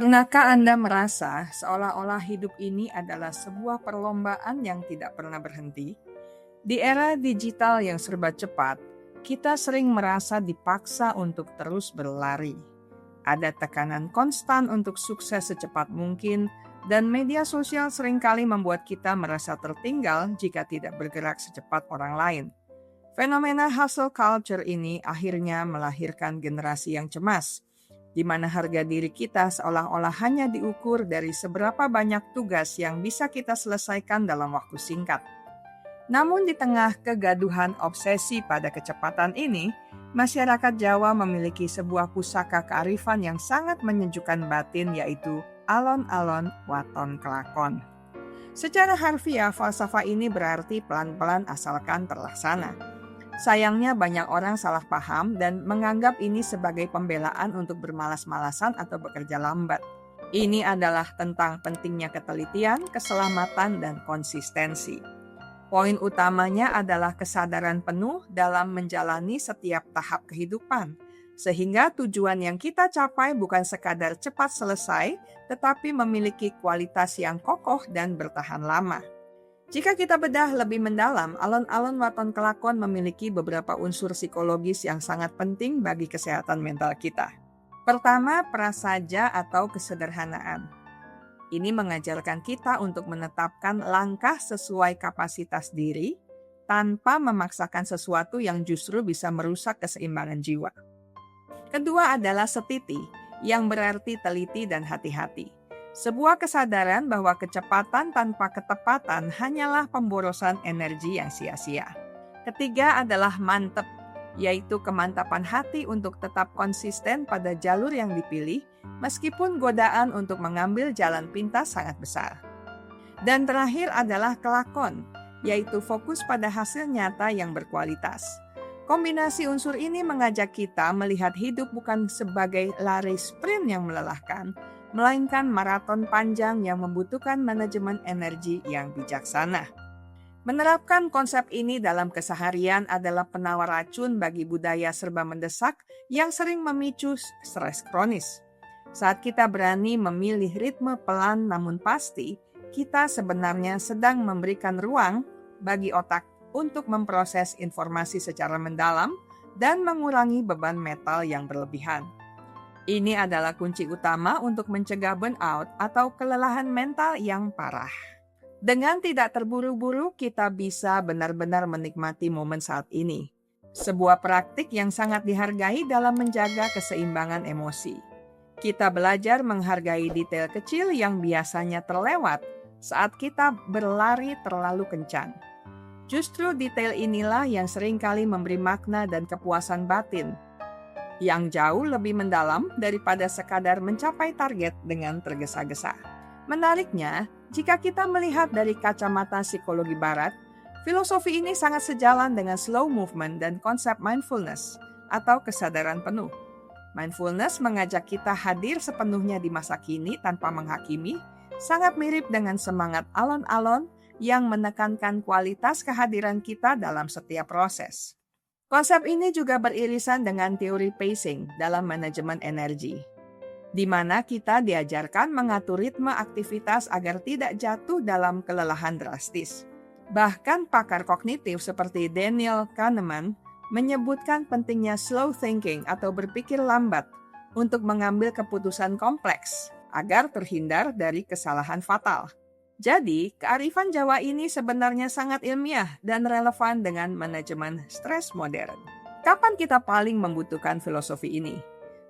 Pernahkah Anda merasa seolah-olah hidup ini adalah sebuah perlombaan yang tidak pernah berhenti? Di era digital yang serba cepat, kita sering merasa dipaksa untuk terus berlari. Ada tekanan konstan untuk sukses secepat mungkin, dan media sosial seringkali membuat kita merasa tertinggal jika tidak bergerak secepat orang lain. Fenomena hustle culture ini akhirnya melahirkan generasi yang cemas, di mana harga diri kita seolah-olah hanya diukur dari seberapa banyak tugas yang bisa kita selesaikan dalam waktu singkat. Namun di tengah kegaduhan obsesi pada kecepatan ini, masyarakat Jawa memiliki sebuah pusaka kearifan yang sangat menyejukkan batin, yaitu alon-alon waton kelakon. Secara harfiah, falsafah ini berarti pelan-pelan asalkan terlaksana. Sayangnya banyak orang salah paham dan menganggap ini sebagai pembelaan untuk bermalas-malasan atau bekerja lambat. Ini adalah tentang pentingnya ketelitian, keselamatan, dan konsistensi. Poin utamanya adalah kesadaran penuh dalam menjalani setiap tahap kehidupan, sehingga tujuan yang kita capai bukan sekadar cepat selesai, tetapi memiliki kualitas yang kokoh dan bertahan lama. Jika kita bedah lebih mendalam, alon-alon waton kelakon memiliki beberapa unsur psikologis yang sangat penting bagi kesehatan mental kita. Pertama, prasaja atau kesederhanaan. Ini mengajarkan kita untuk menetapkan langkah sesuai kapasitas diri tanpa memaksakan sesuatu yang justru bisa merusak keseimbangan jiwa. Kedua adalah setiti, yang berarti teliti dan hati-hati. Sebuah kesadaran bahwa kecepatan tanpa ketepatan hanyalah pemborosan energi yang sia-sia. Ketiga adalah mantep, yaitu kemantapan hati untuk tetap konsisten pada jalur yang dipilih, meskipun godaan untuk mengambil jalan pintas sangat besar. Dan terakhir adalah kelakon, yaitu fokus pada hasil nyata yang berkualitas. Kombinasi unsur ini mengajak kita melihat hidup bukan sebagai lari sprint yang melelahkan, melainkan maraton panjang yang membutuhkan manajemen energi yang bijaksana. Menerapkan konsep ini dalam keseharian adalah penawar racun bagi budaya serba mendesak yang sering memicu stres kronis. Saat kita berani memilih ritme pelan namun pasti, kita sebenarnya sedang memberikan ruang bagi otak untuk memproses informasi secara mendalam dan mengurangi beban mental yang berlebihan. Ini adalah kunci utama untuk mencegah burnout atau kelelahan mental yang parah. Dengan tidak terburu-buru, kita bisa benar-benar menikmati momen saat ini. Sebuah praktik yang sangat dihargai dalam menjaga keseimbangan emosi. Kita belajar menghargai detail kecil yang biasanya terlewat saat kita berlari terlalu kencang. Justru detail inilah yang seringkali memberi makna dan kepuasan batin yang jauh lebih mendalam daripada sekadar mencapai target dengan tergesa-gesa. Menariknya, jika kita melihat dari kacamata psikologi barat, filosofi ini sangat sejalan dengan slow movement dan konsep mindfulness atau kesadaran penuh. Mindfulness mengajak kita hadir sepenuhnya di masa kini tanpa menghakimi, sangat mirip dengan semangat alon-alon yang menekankan kualitas kehadiran kita dalam setiap proses. Konsep ini juga beririsan dengan teori pacing dalam manajemen energi, di mana kita diajarkan mengatur ritme aktivitas agar tidak jatuh dalam kelelahan drastis. Bahkan pakar kognitif seperti Daniel Kahneman menyebutkan pentingnya slow thinking atau berpikir lambat untuk mengambil keputusan kompleks agar terhindar dari kesalahan fatal. Jadi, kearifan Jawa ini sebenarnya sangat ilmiah dan relevan dengan manajemen stres modern. Kapan kita paling membutuhkan filosofi ini?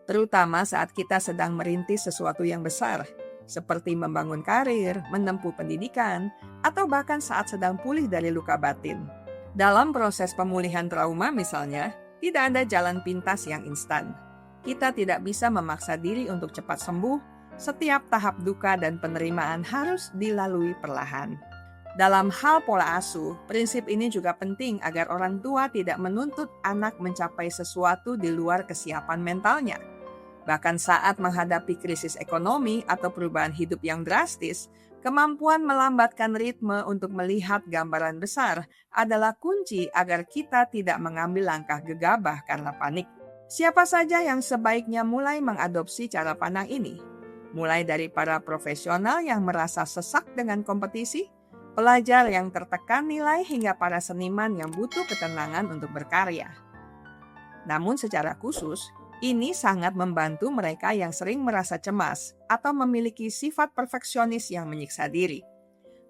Terutama saat kita sedang merintis sesuatu yang besar, seperti membangun karir, menempuh pendidikan, atau bahkan saat sedang pulih dari luka batin. Dalam proses pemulihan trauma misalnya, tidak ada jalan pintas yang instan. Kita tidak bisa memaksa diri untuk cepat sembuh. Setiap tahap duka dan penerimaan harus dilalui perlahan. Dalam hal pola asuh, prinsip ini juga penting agar orang tua tidak menuntut anak mencapai sesuatu di luar kesiapan mentalnya. Bahkan saat menghadapi krisis ekonomi atau perubahan hidup yang drastis, kemampuan melambatkan ritme untuk melihat gambaran besar adalah kunci agar kita tidak mengambil langkah gegabah karena panik. Siapa saja yang sebaiknya mulai mengadopsi cara pandang ini? mulai dari para profesional yang merasa sesak dengan kompetisi, pelajar yang tertekan nilai, hingga para seniman yang butuh ketenangan untuk berkarya. Namun secara khusus, ini sangat membantu mereka yang sering merasa cemas atau memiliki sifat perfeksionis yang menyiksa diri.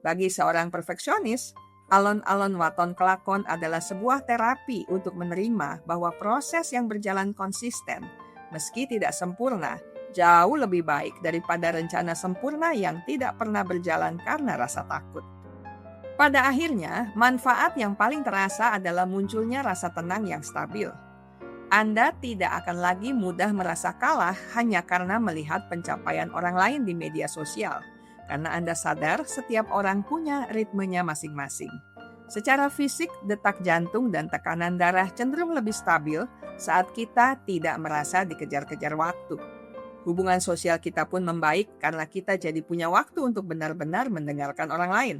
Bagi seorang perfeksionis, alon-alon waton kelakon adalah sebuah terapi untuk menerima bahwa proses yang berjalan konsisten, meski tidak sempurna, jauh lebih baik daripada rencana sempurna yang tidak pernah berjalan karena rasa takut. Pada akhirnya, manfaat yang paling terasa adalah munculnya rasa tenang yang stabil. Anda tidak akan lagi mudah merasa kalah hanya karena melihat pencapaian orang lain di media sosial, karena Anda sadar setiap orang punya ritmenya masing-masing. Secara fisik, detak jantung dan tekanan darah cenderung lebih stabil saat kita tidak merasa dikejar-kejar waktu. Hubungan sosial kita pun membaik karena kita jadi punya waktu untuk benar-benar mendengarkan orang lain.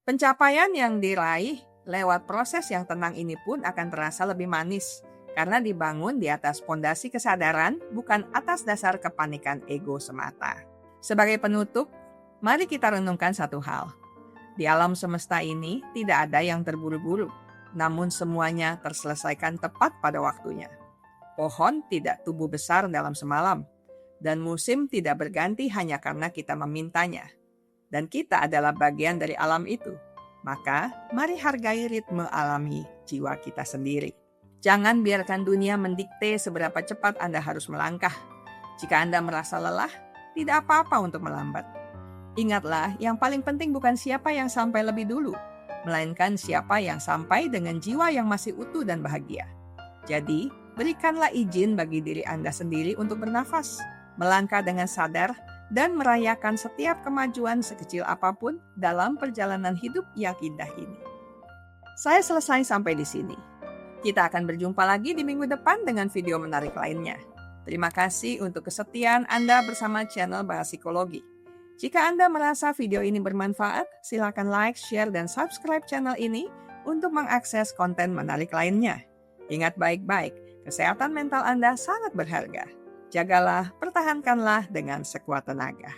Pencapaian yang diraih lewat proses yang tenang ini pun akan terasa lebih manis, karena dibangun di atas fondasi kesadaran, bukan atas dasar kepanikan ego semata. Sebagai penutup, mari kita renungkan satu hal. Di alam semesta ini tidak ada yang terburu-buru, namun semuanya terselesaikan tepat pada waktunya. Pohon tidak tumbuh besar dalam semalam, dan musim tidak berganti hanya karena kita memintanya. Dan kita adalah bagian dari alam itu. Maka, mari hargai ritme alami jiwa kita sendiri. Jangan biarkan dunia mendikte seberapa cepat Anda harus melangkah. Jika Anda merasa lelah, tidak apa-apa untuk melambat. Ingatlah, yang paling penting bukan siapa yang sampai lebih dulu, melainkan siapa yang sampai dengan jiwa yang masih utuh dan bahagia. Jadi, berikanlah izin bagi diri Anda sendiri untuk bernafas, melangkah dengan sadar, dan merayakan setiap kemajuan sekecil apapun dalam perjalanan hidup yang indah ini. Saya selesai sampai di sini. Kita akan berjumpa lagi di minggu depan dengan video menarik lainnya. Terima kasih untuk kesetiaan Anda bersama channel Bahas Psikologi. Jika Anda merasa video ini bermanfaat, silakan like, share, dan subscribe channel ini untuk mengakses konten menarik lainnya. Ingat baik-baik, kesehatan mental Anda sangat berharga. Jagalah, pertahankanlah dengan sekuat tenaga.